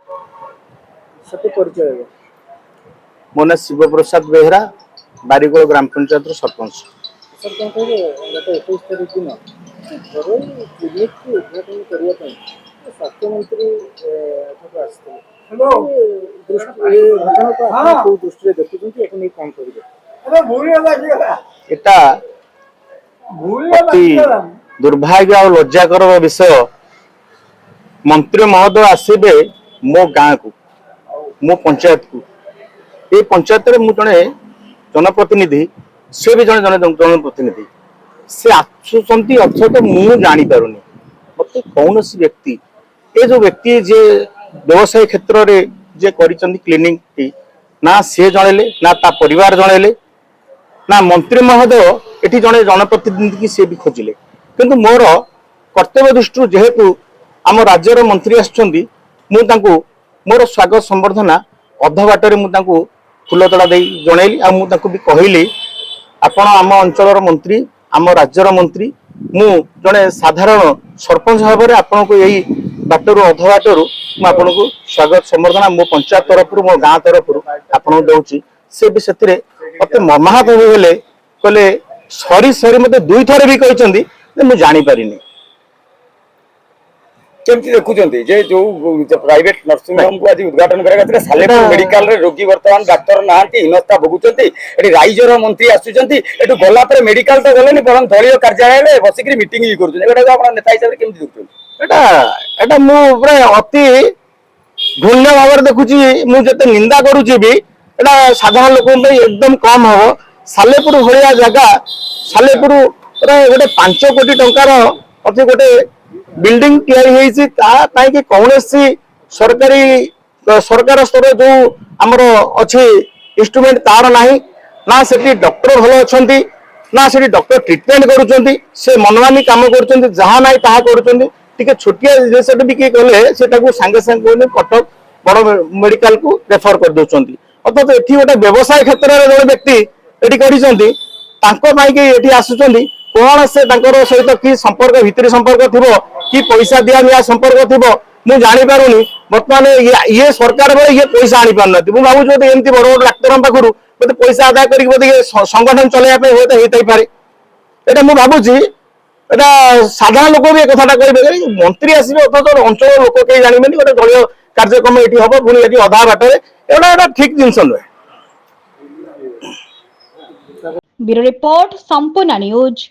सत्य परिचय मो ना शिव प्रसाद बेहरा बारीगोल ग्राम पंचायत सरपंच। सर कौन कहे गत 21 तारीख दिन घरोई क्लिनिक को उद्घाटन करने स्वास्थ्य मंत्री आसते घटना को आप दृष्टि देखुं कौन करेंगे एटा अति दुर्भाग्य और लज्जाकर विषय मंत्री महोदय आसबे मो गाँ को मो पंचायत को ये पंचायत रे मु जने जनप्रतिनिधि से भी जने जनप्रतिनिधि से आसुचंती अर्थात मु जानी पारुनी मत कौन व्यक्ति ये जो व्यक्ति जे व्यवसाय क्षेत्र रे जे करिसंती क्लिनिक टी ना से जणेले ना ता परिवार जणेले ना मंत्री महोदय एठी जने जनप्रतिनिधि की से भी खोजिले किंतु मोर कर्तव्य दृष्टि जेहेतु आम राज्यर मंत्री आसुचंती मु तांको मोर स्वागत संबर्धना अध बाटर मुझे फूलतोड़ा दे जनइली आ मुझे भी कहली आपण आम अंचल मंत्री आम राज्यर मंत्री मु जड़े साधारण सरपंच भाव में आपन को यही बाटर अध बाटर मुझे स्वागत संबर्धना मो पंचायत तरफ मो गाँ तरफ आपन दौची से भी से मत मर्माहत होले कहले सरी सरी मत दुई थर भी कहते मुझे जानीपारे केमती देखुंत जे जो प्राइवेट नर्सिंग होम को आज उद्घाटन करा सालेपुर मेडिकल रे रोगी वर्तमान डाक्तर नांती हिनस्ता भोगुंट एटी राइजर मंत्री आसुचंती एटू गला पर मेडिकल तो गलेनी बरं दलीय कार्यालय रे बसिक मीटिंग भी करूछन एटा आपण नेता हिसाब रे केमती देखुछन एटा एटा मु पूरा अति घृण्य भाव देखुची मु जते निंदा करूची भी एटा साधारण लोक एकदम कम हो सालेपुर भलिया जगह सालेपुर गोटे 5 कोटी टंकार अति गोटे बिल्डिंग तैयारी कौन सरकारी सरकार स्तर जो आमर अच्छी इंस्ट्रूमेंट तार ना से डॉक्टर भल अच्छा ना से डॉक्टर ट्रिटमेंट करुँच से मनमानी कम कर जहाँ ना ता कर छोटिया जिस भी किए गले से सांगे सांगे कटक बड़ मेडिकल को रेफर कर दौरान अर्थात ये गोटे व्यवसाय क्षेत्र में जो व्यक्ति ये आसुँच कौन से सहित कि संपर्क भितर संपर्क थी कि पैसा दिया निया संपर्क थी मुझे जापारूनी बर्तमान ये सरकार बेले ये पैसा आनी पार मुझे भावुँ एमती बड़ बड़ डाक्तर पाखु मत पैसा आदाय कर संगठन चलैया होता पारे ये मुझे भावुँ एटा साधारण लोक भी कथा कहे मंत्री आसवे अथच अंचल लोक कहीं जानवे गोटे दलीय कार्यक्रम ये हम पुणी ये अधा बाटर एटा ठीक जिनस नुहे। ब्यूरो रिपोर्ट संपूर्ण न्यूज।